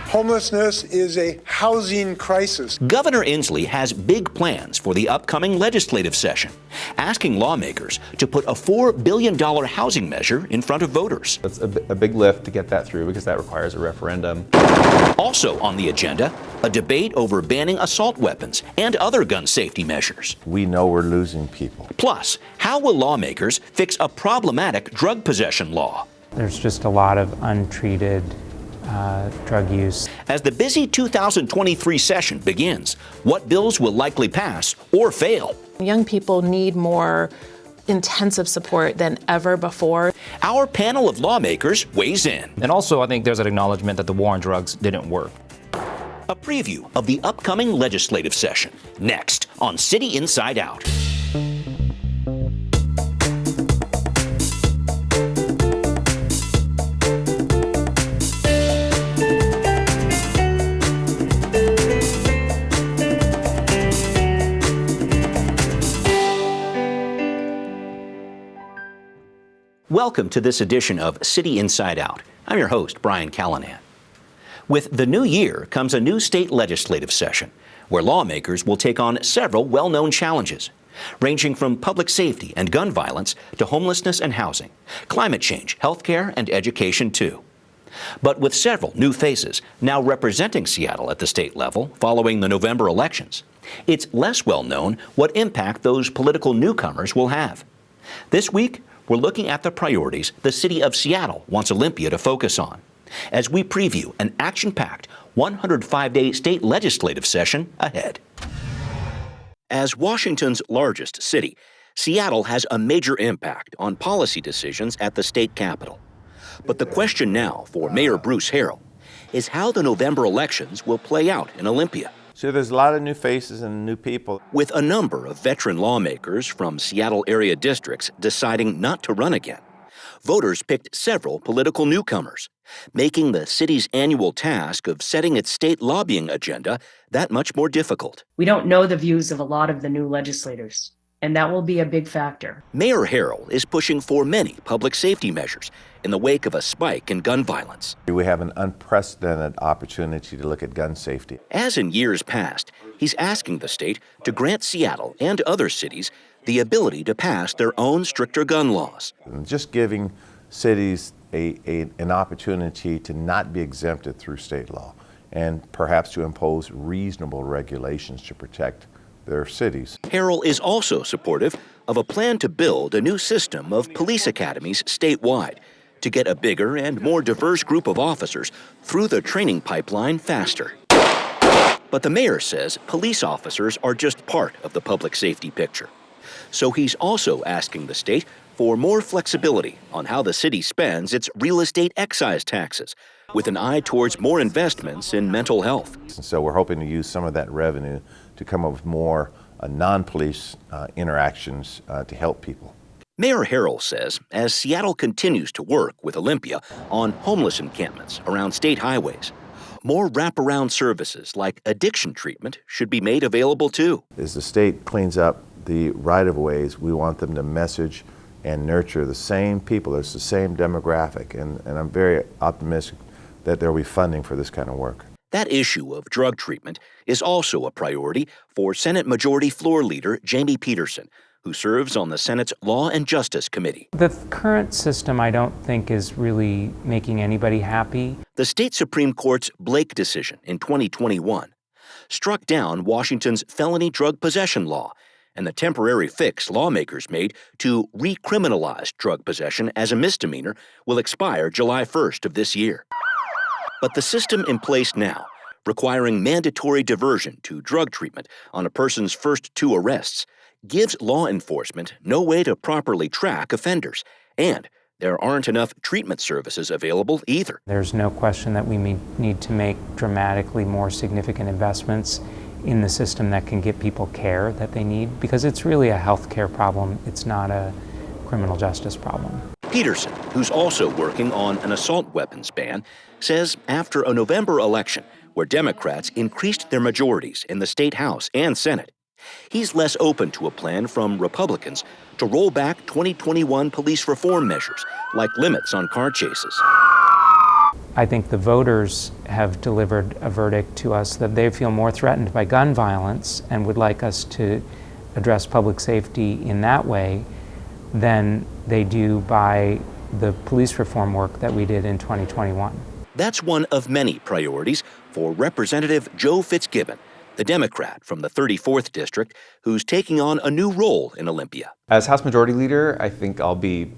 Homelessness is a housing crisis. Governor Inslee has big plans for the upcoming legislative session, asking lawmakers to put a $4 billion housing measure in front of voters. It's a big lift to get that through because that requires a referendum. Also on the agenda, a debate over banning assault weapons and other gun safety measures. We know we're losing people. Plus, how will lawmakers fix a problematic drug possession law? There's just a lot of untreated drug use. As the busy 2023 session begins, what bills will likely pass or fail? Young people need more intensive support than ever before. Our panel of lawmakers weighs in. And also, I think there's an acknowledgement that the war on drugs didn't work. A preview of the upcoming legislative session, next on City Inside Out. Welcome to this edition of City Inside Out. I'm your host, Brian Callanan. With the new year comes a new state legislative session where lawmakers will take on several well-known challenges, ranging from public safety and gun violence to homelessness and housing, climate change, healthcare, and education too. But with several new faces now representing Seattle at the state level following the November elections, it's less well known what impact those political newcomers will have. This week, we're looking at the priorities the city of Seattle wants Olympia to focus on, as we preview an action-packed 105-day state legislative session ahead. As Washington's largest city, Seattle has a major impact on policy decisions at the state capitol. But the question now for Mayor Bruce Harrell is how the November elections will play out in Olympia. So there's a lot of new faces and new people. With a number of veteran lawmakers from Seattle area districts deciding not to run again, voters picked several political newcomers, making the city's annual task of setting its state lobbying agenda that much more difficult. We don't know the views of a lot of the new legislators, and that will be a big factor. Mayor Harrell is pushing for many public safety measures in the wake of a spike in gun violence. We have an unprecedented opportunity to look at gun safety. As in years past, he's asking the state to grant Seattle and other cities the ability to pass their own stricter gun laws. And just giving cities an opportunity to not be exempted through state law and perhaps to impose reasonable regulations to protect their cities. Harrell is also supportive of a plan to build a new system of police academies statewide to get a bigger and more diverse group of officers through the training pipeline faster. But the mayor says police officers are just part of the public safety picture. So he's also asking the state for more flexibility on how the city spends its real estate excise taxes, with an eye towards more investments in mental health. So we're hoping to use some of that revenue to come up with more non-police interactions to help people. Mayor Harrell says as Seattle continues to work with Olympia on homeless encampments around state highways, more wraparound services like addiction treatment should be made available too. As the state cleans up the right-of-ways, we want them to message and nurture the same people. There's the same demographic, and I'm very optimistic that there will be funding for this kind of work. That issue of drug treatment is also a priority for Senate Majority Floor Leader Jamie Pedersen, who serves on the Senate's Law and Justice Committee. The current system, I don't think, is really making anybody happy. The state Supreme Court's Blake decision in 2021 struck down Washington's felony drug possession law and the temporary fix lawmakers made to recriminalize drug possession as a misdemeanor will expire July 1st of this year. But the system in place now, requiring mandatory diversion to drug treatment on a person's first 2 arrests, gives law enforcement no way to properly track offenders, and there aren't enough treatment services available either. There's no question that we need to make dramatically more significant investments in the system that can get people care that they need, because it's really a health care problem. It's not a criminal justice problem. Pedersen, who's also working on an assault weapons ban, says after a November election where Democrats increased their majorities in the state House and Senate, he's less open to a plan from Republicans to roll back 2021 police reform measures like limits on car chases. I think the voters have delivered a verdict to us that they feel more threatened by gun violence and would like us to address public safety in that way than they do by the police reform work that we did in 2021. That's one of many priorities for Representative Joe Fitzgibbon, the Democrat from the 34th District, who's taking on a new role in Olympia. As House Majority Leader, I think I'll be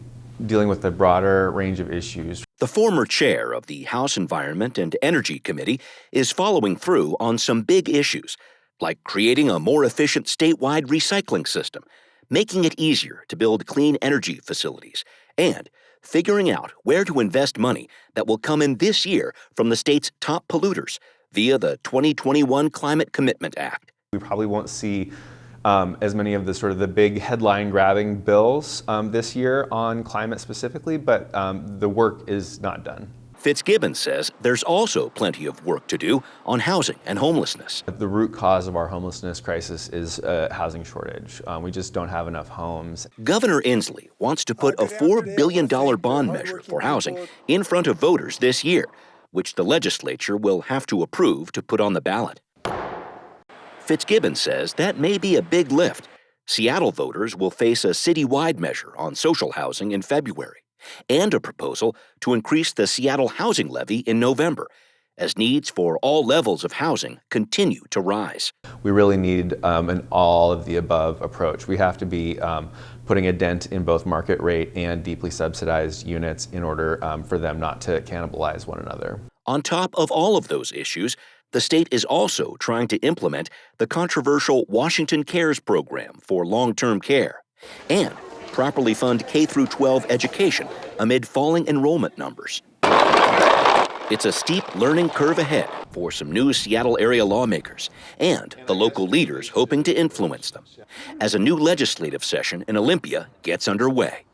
dealing with a broader range of issues. The former chair of the House Environment and Energy Committee is following through on some big issues, like creating a more efficient statewide recycling system, making it easier to build clean energy facilities, and figuring out where to invest money that will come in this year from the state's top polluters via the 2021 Climate Commitment Act. We probably won't see as many of the sort of the big headline-grabbing bills this year on climate specifically, but the work is not done. Fitzgibbon says there's also plenty of work to do on housing and homelessness. The root cause of our homelessness crisis is housing shortage. We just don't have enough homes. Governor Inslee wants to put a $4 billion bond measure for housing in front of voters this year, which the legislature will have to approve to put on the ballot. Fitzgibbon says that may be a big lift. Seattle voters will face a citywide measure on social housing in February, and a proposal to increase the Seattle housing levy in November, as needs for all levels of housing continue to rise. We really need an all-of-the-above approach. We have to be putting a dent in both market rate and deeply subsidized units in order for them not to cannibalize one another. On top of all of those issues, the state is also trying to implement the controversial Washington Cares program for long-term care and properly fund K-12 education amid falling enrollment numbers. It's a steep learning curve ahead for some new Seattle area lawmakers and the local leaders hoping to influence them as a new legislative session in Olympia gets underway.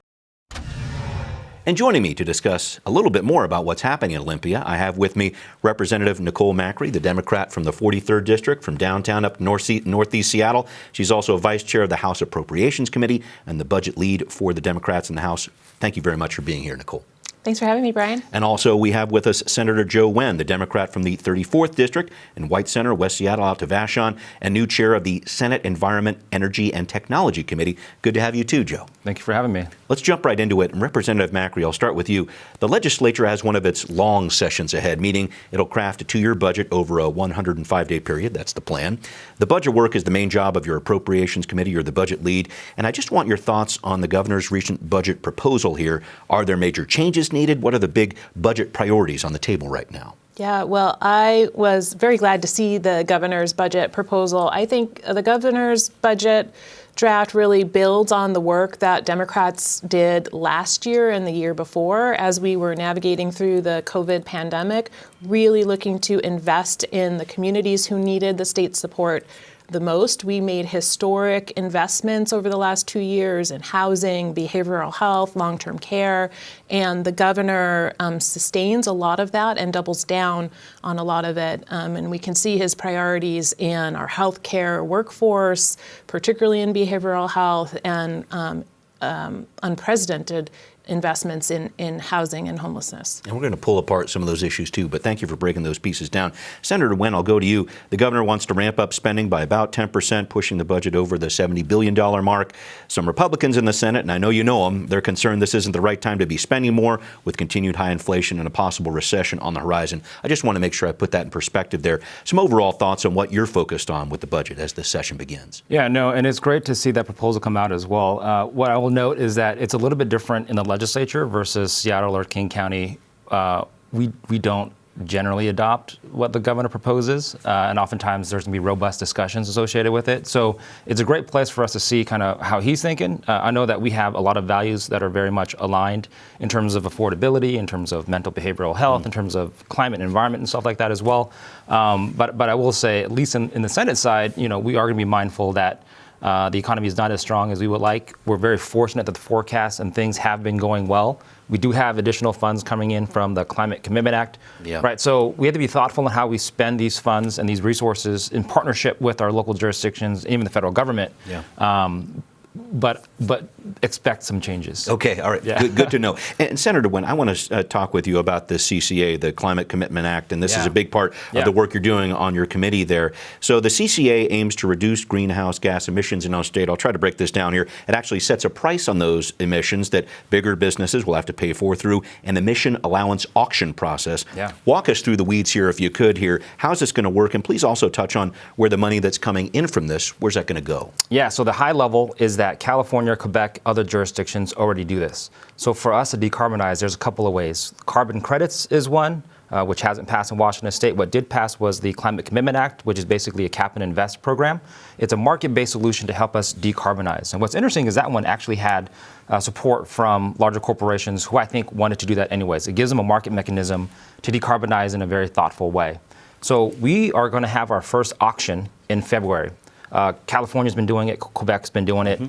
And joining me to discuss a little bit more about what's happening in Olympia, I have with me Representative Nicole Macri, the Democrat from the 43rd District from downtown up northeast Seattle. She's also vice chair of the House Appropriations Committee and the budget lead for the Democrats in the House. Thank you very much for being here, Nicole. Thanks for having me, Brian. And also we have with us Senator Joe Nguyen, the Democrat from the 34th District in White Center, West Seattle out to Vashon, and new chair of the Senate Environment, Energy, and Technology Committee. Good to have you too, Joe. Thank you for having me. Let's jump right into it. And Representative Macri, I'll start with you. The legislature has one of its long sessions ahead, meaning it'll craft a two-year budget over a 105-day period. That's the plan. The budget work is the main job of your Appropriations Committee. You're the budget lead. And I just want your thoughts on the governor's recent budget proposal here. Are there major changes needed? What are the big budget priorities on the table right now? Yeah, well, I was very glad to see the governor's budget proposal. I think the governor's budget draft really builds on the work that Democrats did last year and the year before as we were navigating through the COVID pandemic, really looking to invest in the communities who needed the state support the most. We made historic investments over the last 2 years in housing, behavioral health, long-term care, and the governor sustains a lot of that and doubles down on a lot of it. And we can see his priorities in our healthcare workforce, particularly in behavioral health, and unprecedented investments in housing and homelessness. And we're going to pull apart some of those issues too, but thank you for breaking those pieces down. Senator Nguyen, I'll go to you. The governor wants to ramp up spending by about 10%, pushing the budget over the $70 billion mark. Some Republicans in the Senate, and I know you know them, they're concerned this isn't the right time to be spending more with continued high inflation and a possible recession on the horizon. I just want to make sure I put that in perspective there. Some overall thoughts on what you're focused on with the budget as this session begins. Yeah, no, and it's great to see that proposal come out as well. What I will note is that it's a little bit different in the legislature versus Seattle or King County. We don't generally adopt what the governor proposes, and oftentimes there's going to be robust discussions associated with it. So it's a great place for us to see kind of how he's thinking. I know that we have a lot of values that are very much aligned in terms of affordability, in terms of mental behavioral health, in terms of climate and environment and stuff like that as well. But I will say, at least in the Senate side, we are going to be mindful that the economy is not as strong as we would like. We're very fortunate that the forecasts and things have been going well. We do have additional funds coming in from the Climate Commitment Act, right? So we have to be thoughtful in how we spend these funds and these resources in partnership with our local jurisdictions, even the federal government. but expect some changes. Okay, all right, good to know. And Senator Nguyen, I want to talk with you about the CCA, the Climate Commitment Act, and this is a big part of the work you're doing on your committee there. So the CCA aims to reduce greenhouse gas emissions in our state. I'll try to break this down here. It actually sets a price on those emissions that bigger businesses will have to pay for through an emission allowance auction process. Walk us through the weeds here, if you could here. How's this going to work? And please also touch on where the money that's coming in from this, where's that going to go? Yeah, so the high level is that California, Quebec, other jurisdictions already do this. So for us to decarbonize, there's a couple of ways. Carbon credits is one, which hasn't passed in Washington State. What did pass was the Climate Commitment Act, which is basically a cap and invest program. It's a market-based solution to help us decarbonize. And what's interesting is that one actually had support from larger corporations who I think wanted to do that anyways. It gives them a market mechanism to decarbonize in a very thoughtful way. So we are going to have our first auction in February. California's been doing it, Quebec's been doing it.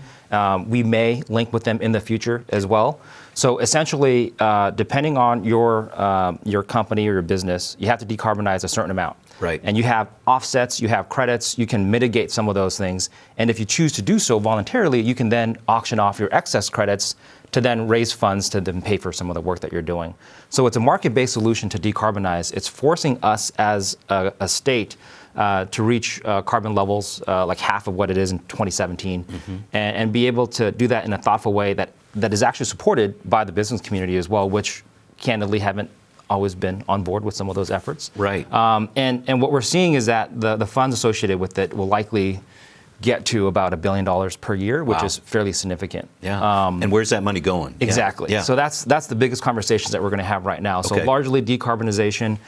We may link with them in the future as well. So essentially, depending on your company or your business, you have to decarbonize a certain amount. Right. And you have offsets, you have credits, you can mitigate some of those things. And if you choose to do so voluntarily, you can then auction off your excess credits to then raise funds to then pay for some of the work that you're doing. So it's a market-based solution to decarbonize. It's forcing us as a state to reach carbon levels like half of what it is in 2017 and be able to do that in a thoughtful way that is actually supported by the business community as well, which candidly haven't always been on board with some of those efforts. Right. And what we're seeing is that the funds associated with it will likely get to about $1 billion per year, which is fairly significant. And where's that money going? Exactly. So that's the biggest conversations that we're going to have right now. So largely decarbonization.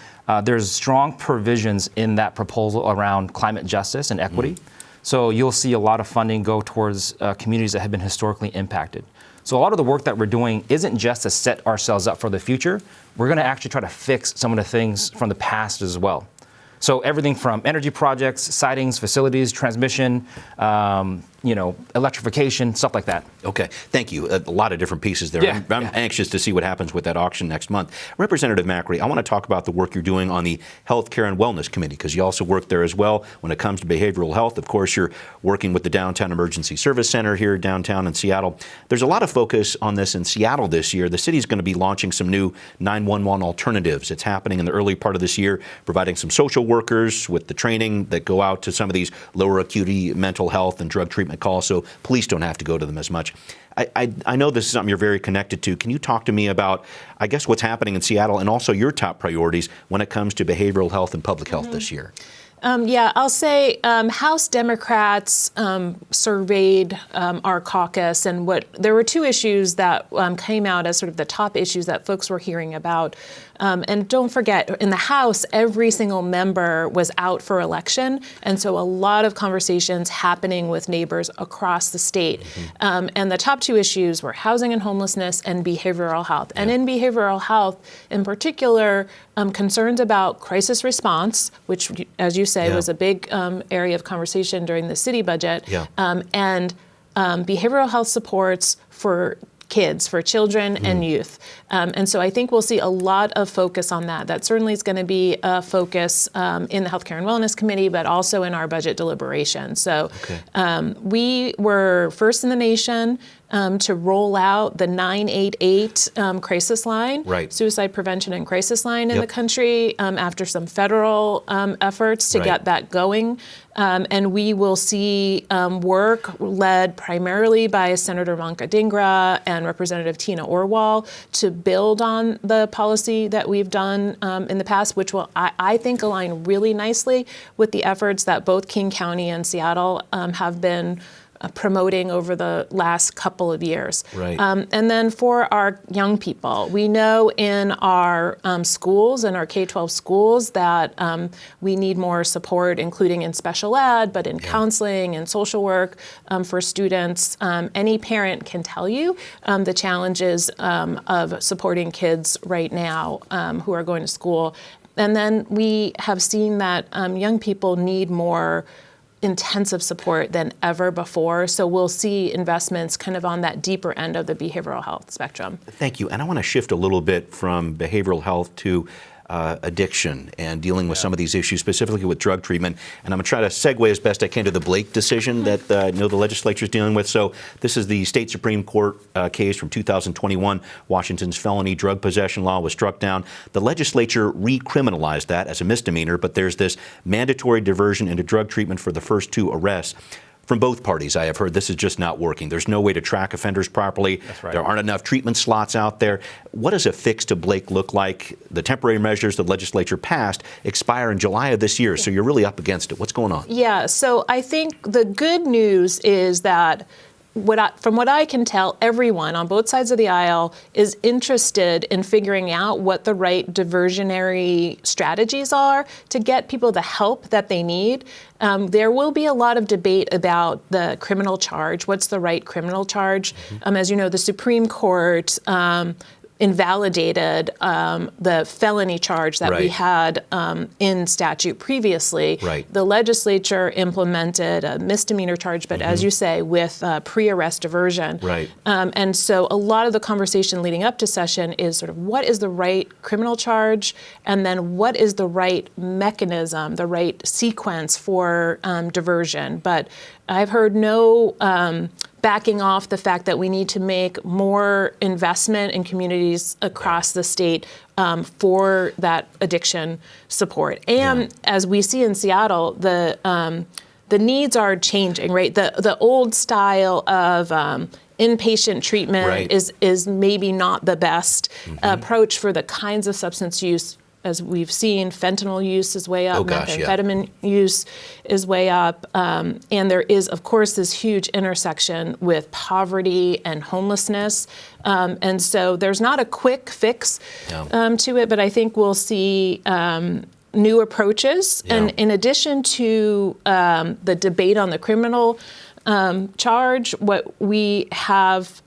There's strong provisions in that proposal around climate justice and equity. So you'll see a lot of funding go towards communities that have been historically impacted. So a lot of the work that we're doing isn't just to set ourselves up for the future. We're going to actually try to fix some of the things from the past as well. So everything from energy projects, sidings, facilities, transmission, electrification, stuff like that. Okay, thank you. A lot of different pieces there. I'm anxious to see what happens with that auction next month. Representative Macri, I want to talk about the work you're doing on the Health Care and Wellness Committee, because you also work there as well when it comes to behavioral health. Of course, you're working with the Downtown Emergency Service Center here downtown in Seattle. There's a lot of focus on this in Seattle this year. The city's going to be launching some new 911 alternatives. It's happening in the early part of this year, providing some social workers with the training that go out to some of these lower acuity mental health and drug treatment calls, so police don't have to go to them as much. I know this is something you're very connected to. Can you talk to me about, I guess, what's happening in Seattle and also your top priorities when it comes to behavioral health and public health this year? I'll say House Democrats surveyed our caucus, and there were two issues that came out as sort of the top issues that folks were hearing about. And don't forget, in the House, every single member was out for election, and so a lot of conversations happening with neighbors across the state. And the top two issues were housing and homelessness and behavioral health. And in behavioral health, in particular, concerns about crisis response, which, as you say, was a big area of conversation during the city budget, and behavioral health supports for kids, for children and youth. And so I think we'll see a lot of focus on that. That certainly is going to be a focus in the Healthcare and Wellness Committee, but also in our budget deliberations. So we were first in the nation to roll out the 988 crisis line, suicide prevention and crisis line in the country after some federal efforts to get that going. And we will see work led primarily by Senator Vanka Dhingra and Representative Tina Orwell to build on the policy that we've done in the past, which will, I think, align really nicely with the efforts that both King County and Seattle have been promoting over the last couple of years. And then for our young people, we know in our schools, in our K-12 schools, that we need more support, including in special ed, but in counseling and social work for students. Any parent can tell you the challenges of supporting kids right now who are going to school. And then we have seen that young people need more intensive support than ever before. So we'll see investments kind of on that deeper end of the behavioral health spectrum. Thank you. And I want to shift a little bit from behavioral health to addiction and dealing with some of these issues, specifically with drug treatment. And I'm going to try to segue as best I can to the Blake decision that I know the legislature is dealing with. So this is the state Supreme Court case from 2021. Washington's felony drug possession law was struck down. The legislature recriminalized that as a misdemeanor, but there's this mandatory diversion into drug treatment for the first 2 arrests. From both parties, I have heard this is just not working. There's no way to track offenders properly. That's right. There aren't enough treatment slots out there. What does a fix to Blake look like? The temporary measures the legislature passed expire in July of this year, so you're really up against it. What's going on? Yeah, so I think the good news is that from what I can tell, everyone on both sides of the aisle is interested in figuring out what the right diversionary strategies are to get people the help that they need. There will be a lot of debate about the criminal charge. What's the right criminal charge? As you know, the Supreme Court invalidated the felony charge that we had in statute previously. Right. The legislature implemented a misdemeanor charge, but as you say, with pre-arrest diversion. Right. And so a lot of the conversation leading up to session is sort of what is the right criminal charge, and then what is the right mechanism, the right sequence for diversion. But I've heard no backing off the fact that we need to make more investment in communities across the state for that addiction support. And as we see in Seattle, the needs are changing, right? The old style of inpatient treatment is maybe not the best approach for the kinds of substance use. As we've seen, fentanyl use is way up, methamphetamine use is way up, and there is, of course, this huge intersection with poverty and homelessness, and so there's not a quick fix to it, but I think we'll see new approaches, and in addition to the debate on the criminal charge, what we have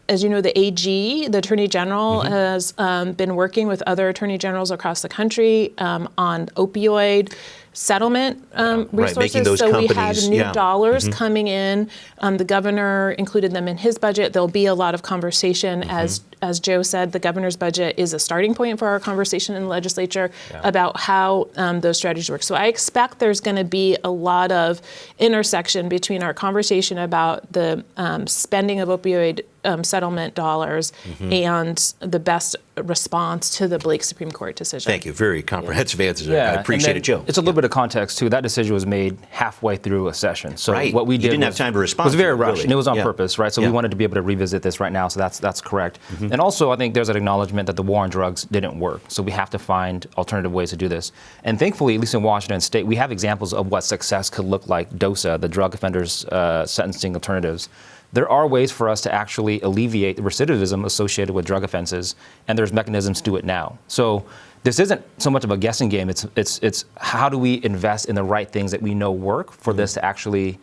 as you know, the AG, the Attorney General, has been working with other Attorney Generals across the country on opioid settlement resources. Making those so companies, we have new dollars coming in. The governor included them in his budget. There'll be a lot of conversation. As Joe said, the governor's budget is a starting point for our conversation in the legislature about how those strategies work. So I expect there's going to be a lot of intersection between our conversation about the spending of opioid settlement dollars and the best response to the Blake Supreme Court decision. Thank you. Very comprehensive answers. I appreciate it, Joe. It's a little bit of context, too. That decision was made halfway through a session. So what we did didn't have time to respond. It was very rushed, really. and it was on purpose, right? So we wanted to be able to revisit this right now, so that's correct. And also, I think there's an acknowledgement that the war on drugs didn't work, so we have to find alternative ways to do this. And thankfully, at least in Washington State, we have examples of what success could look like. DOSA, the Drug Offenders Sentencing Alternatives. There are ways for us to actually alleviate the recidivism associated with drug offenses, and there's mechanisms to do it now. So this isn't so much of a guessing game. It's how do we invest in the right things that we know work for this to actually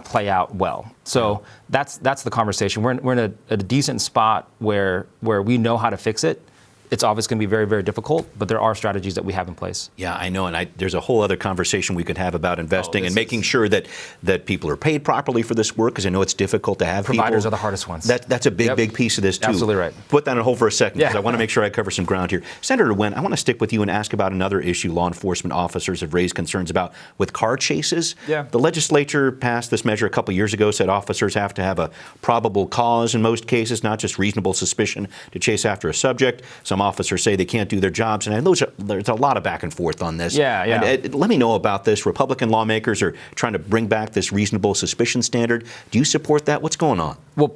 play out well. So that's the conversation. We're in a decent spot where we know how to fix it. It's obviously going to be very, very difficult, but there are strategies that we have in place. Yeah, I know, and there's a whole other conversation we could have about investing and making sure that people are paid properly for this work, because I know it's difficult to have Providers people. are the hardest ones. That's a big piece of this, too. Absolutely right. Put that on hold for a second, because I want to make sure I cover some ground here. Senator Nguyen, I want to stick with you and ask about another issue law enforcement officers have raised concerns about with car chases. The legislature passed this measure a couple years ago, said officers have to have a probable cause in most cases, not just reasonable suspicion to chase after a subject. Some officers say they can't do their jobs, and there's a lot of back and forth on this. And, let me know about this. Republican lawmakers are trying to bring back this reasonable suspicion standard. Do you support that? What's going on? Well,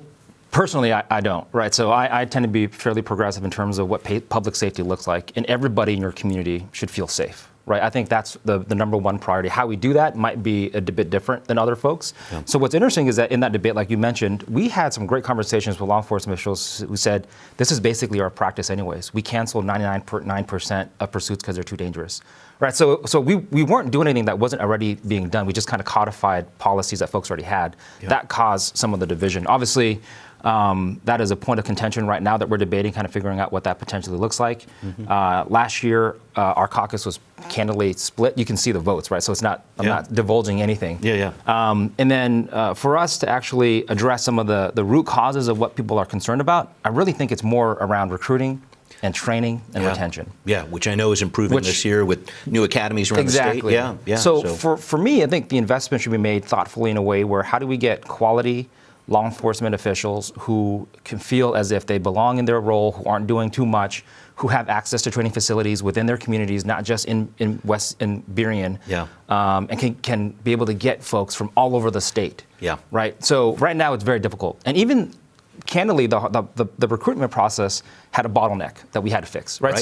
personally, I don't, right? So I tend to be fairly progressive in terms of what public safety looks like, and everybody in your community should feel safe. Right, I think that's the number one priority. How we do that might be a bit different than other folks. So what's interesting is that in that debate, like you mentioned, we had some great conversations with law enforcement officials who said, this is basically our practice anyways. We cancel 99.9% of pursuits because they're too dangerous. Right, so we weren't doing anything that wasn't already being done. We just kind of codified policies that folks already had. That caused some of the division. Obviously, that is a point of contention right now that we're debating, kind of figuring out what that potentially looks like. Last year, our caucus was candidly split. You can see the votes, right? So it's not, I'm not divulging anything. And then for us to actually address some of the root causes of what people are concerned about, I really think it's more around recruiting, and training and retention. Yeah, which I know is improving this year with new academies around the state. Yeah. So for me, I think the investment should be made thoughtfully in a way where how do we get quality law enforcement officials who can feel as if they belong in their role, who aren't doing too much, who have access to training facilities within their communities, not just in Burien, and can be able to get folks from all over the state. Yeah. Right. So right now it's very difficult, and even candidly, the recruitment process had a bottleneck that we had to fix. Right.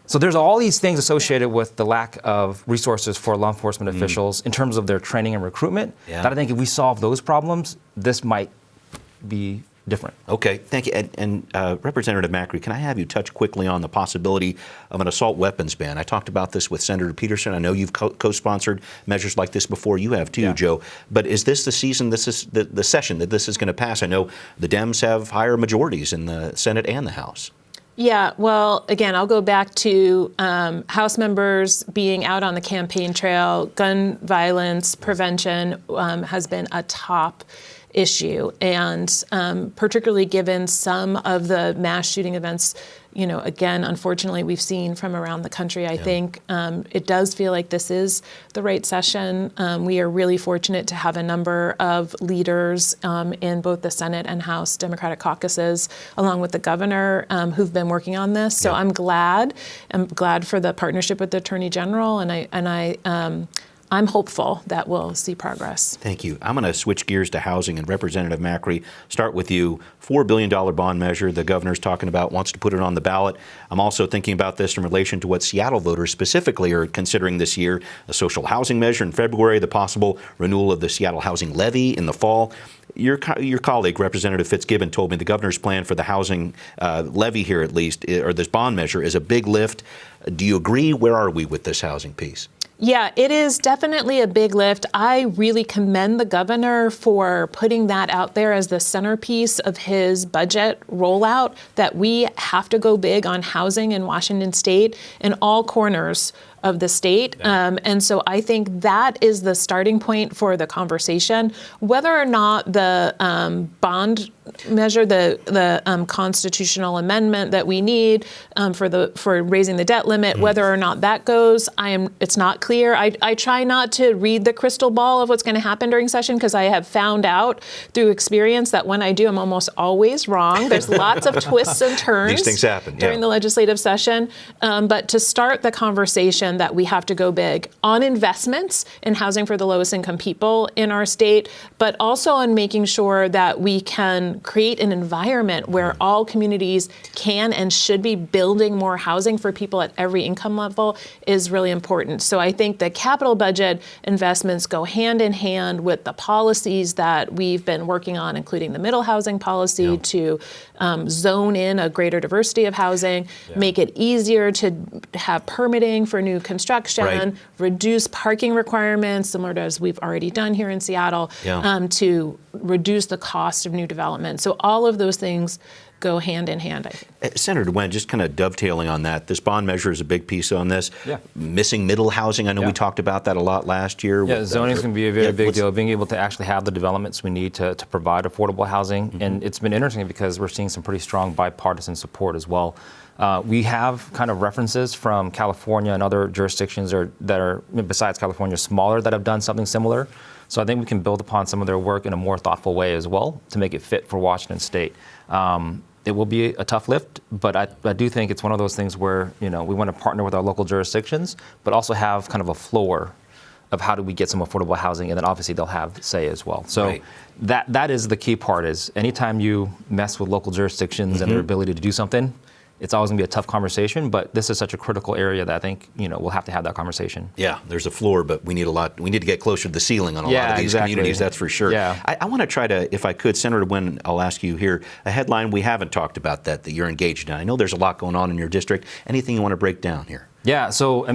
So there's all these things associated with the lack of resources for law enforcement officials in terms of their training and recruitment. That I think if we solve those problems, this might be different. Okay, thank you. And Representative Macri, can I have you touch quickly on the possibility of an assault weapons ban? I talked about this with Senator Pedersen. I know you've co-sponsored measures like this before. You have too, Joe. But is this the season, this is the session that this is going to pass? I know the Dems have higher majorities in the Senate and the House. Yeah, well, again, I'll go back to House members being out on the campaign trail. Gun violence prevention has been a top issue, and particularly given some of the mass shooting events, again, unfortunately, we've seen from around the country. I think it does feel like this is the right session. We are really fortunate to have a number of leaders in both the Senate and House Democratic caucuses, along with the governor, who've been working on this. So I'm glad. I'm glad for the partnership with the Attorney General, and I'm hopeful that we'll see progress. Thank you. I'm going to switch gears to housing, and Representative Macri, start with you. $4 billion bond measure the governor's talking about, wants to put it on the ballot. I'm also thinking about this in relation to what Seattle voters specifically are considering this year, a social housing measure in February, the possible renewal of the Seattle housing levy in the fall. Your colleague, Representative Fitzgibbon, told me the governor's plan for the housing levy here, at least, or this bond measure, is a big lift. Do you agree? Where are we with this housing piece? Yeah, it is definitely a big lift. I really commend the governor for putting that out there as the centerpiece of his budget rollout, that we have to go big on housing in Washington state in all corners of the state. And so I think that is the starting point for the conversation. Whether or not the bond measure, the constitutional amendment that we need for raising the debt limit, whether or not that goes, it's not clear. I try not to read the crystal ball of what's going to happen during session, because I have found out through experience that when I do, I'm almost always wrong. There's lots of twists and turns. These things happen during the legislative session. But to start the conversation that we have to go big on investments in housing for the lowest income people in our state, but also on making sure that we can create an environment where all communities can and should be building more housing for people at every income level is really important. So I think the capital budget investments go hand in hand with the policies that we've been working on, including the middle housing policy to zone in a greater diversity of housing, make it easier to have permitting for new construction, reduce parking requirements, similar to as we've already done here in Seattle, to reduce the cost of new development. So all of those things go hand in hand, I think. Senator Nguyen, just kind of dovetailing on that, this bond measure is a big piece on this. Missing middle housing, I know we talked about that a lot last year. Yeah, zoning is going to be a very big deal, being able to actually have the developments we need to provide affordable housing. And it's been interesting because we're seeing some pretty strong bipartisan support as well. We have kind of references from California and other jurisdictions that are, besides California, smaller, that have done something similar. So I think we can build upon some of their work in a more thoughtful way as well to make it fit for Washington state. It will be a tough lift, but I do think it's one of those things where, we want to partner with our local jurisdictions, but also have kind of a floor of how do we get some affordable housing, and then obviously they'll have say as well. So that is the key part, is anytime you mess with local jurisdictions and their ability to do something, it's always going to be a tough conversation, but this is such a critical area that I think, we'll have to have that conversation. Yeah, there's a floor, but we need to get closer to the ceiling on a lot of these communities, that's for sure. Yeah. I want to try to, if I could, Senator Nguyen, I'll ask you here, a headline we haven't talked about that you're engaged in. I know there's a lot going on in your district. Anything you want to break down here? Yeah, so,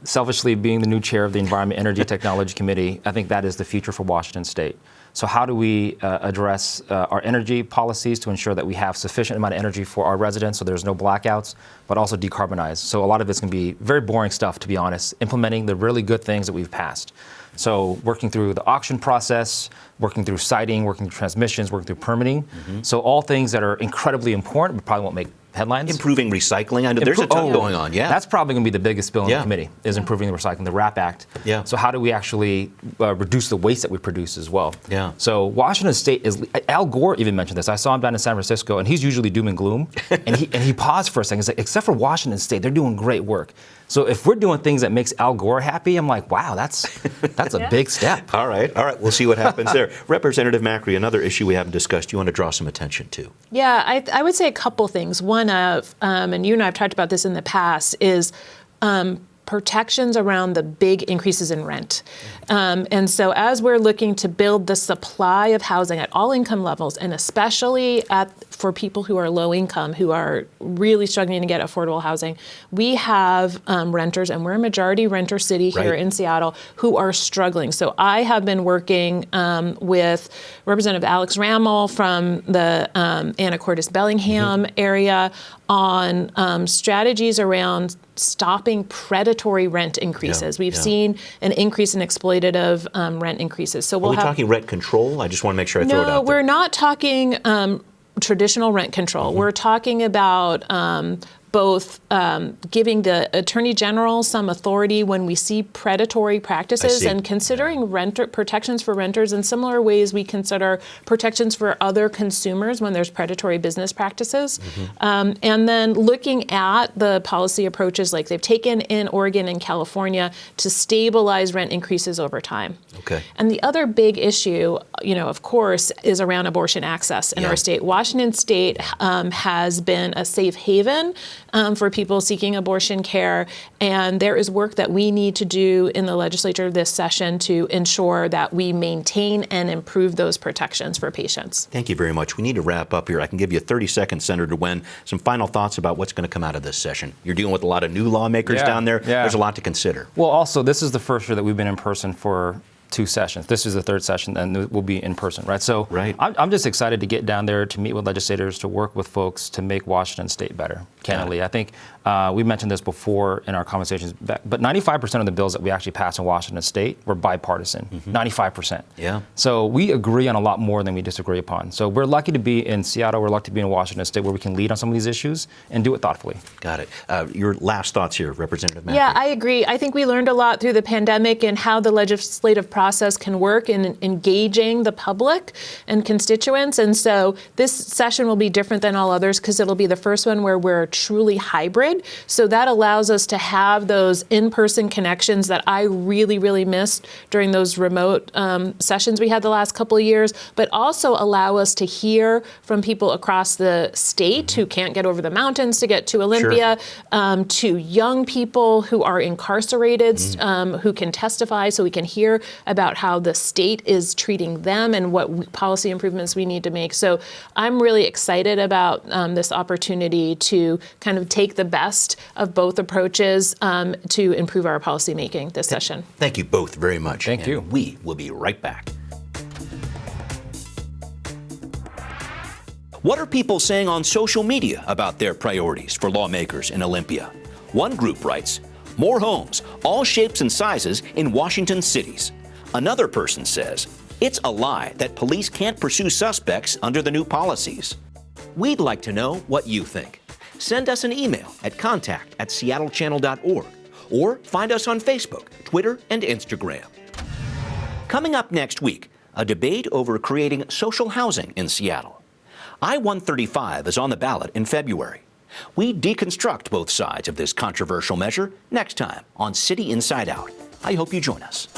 selfishly being the new chair of the Environment, Energy, Technology Committee, I think that is the future for Washington State. So how do we address our energy policies to ensure that we have sufficient amount of energy for our residents so there's no blackouts, but also decarbonize? So a lot of it's going to be very boring stuff, to be honest, implementing the really good things that we've passed. So working through the auction process, working through siting, working through transmissions, working through permitting. So all things that are incredibly important but probably won't make headlines. Improving recycling. I know there's a ton going on. Yeah. That's probably going to be the biggest bill in the committee, is improving the recycling, the RAP Act. Yeah. So how do we actually reduce the waste that we produce as well? Yeah. So Washington State is, Al Gore even mentioned this. I saw him down in San Francisco, and he's usually doom and gloom. and he paused for a second. He's like, except for Washington State, they're doing great work. So if we're doing things that makes Al Gore happy, I'm like, wow, that's a big step. All right. We'll see what happens there. Representative Macri, another issue we haven't discussed, you want to draw some attention to? Yeah, I would say a couple things. One of, and you and I have talked about this in the past, is protections around the big increases in rent. And so as we're looking to build the supply of housing at all income levels, and especially for people who are low income, who are really struggling to get affordable housing, we have renters, and we're a majority renter city here in Seattle, who are struggling. So I have been working with Representative Alex Rammel from the Anacortes-Bellingham area on strategies around stopping predatory rent increases. We've seen an increase in exploitative rent increases. So Are we talking rent control? I just want to make sure I throw it out there. No, we're not talking traditional rent control. We're talking about both giving the Attorney General some authority when we see predatory practices, and considering renter protections for renters in similar ways we consider protections for other consumers when there's predatory business practices. And then looking at the policy approaches like they've taken in Oregon and California to stabilize rent increases over time. Okay. And the other big issue, of course, is around abortion access in our state. Washington State has been a safe haven for people seeking abortion care, and there is work that we need to do in the legislature this session to ensure that we maintain and improve those protections for patients. Thank you very much. We need to wrap up here. I can give you 30 seconds, Senator Nguyen. Some final thoughts about what's going to come out of this session. You're dealing with a lot of new lawmakers down there. There's a lot to consider. Well, also, this is the first year that we've been in person for 2 sessions. This is the 3rd session, and we'll be in person, right? So I'm just excited to get down there to meet with legislators, to work with folks to make Washington State better, candidly. I think we mentioned this before in our conversations, but 95% of the bills that we actually passed in Washington State were bipartisan, 95%. Yeah. So we agree on a lot more than we disagree upon. So we're lucky to be in Seattle, we're lucky to be in Washington State, where we can lead on some of these issues and do it thoughtfully. Got it. Your last thoughts here, Representative Macri. Yeah, I agree. I think we learned a lot through the pandemic and how the legislative process can work in engaging the public and constituents. And so this session will be different than all others because it'll be the first one where we're truly hybrid. So that allows us to have those in-person connections that I really, really missed during those remote sessions we had the last couple of years, but also allow us to hear from people across the state who can't get over the mountains to get to Olympia, to young people who are incarcerated, who can testify, so we can hear about how the state is treating them and what policy improvements we need to make. So I'm really excited about this opportunity to kind of take the best of both approaches to improve our policy making this session. Thank you both very much. Thank you. We will be right back. What are people saying on social media about their priorities for lawmakers in Olympia? One group writes, more homes, all shapes and sizes in Washington cities. Another person says, it's a lie that police can't pursue suspects under the new policies. We'd like to know what you think. Send us an email at contact@seattle.gov or find us on Facebook, Twitter, and Instagram. Coming up next week, a debate over creating social housing in Seattle. I-135 is on the ballot in February. We deconstruct both sides of this controversial measure next time on City Inside Out. I hope you join us.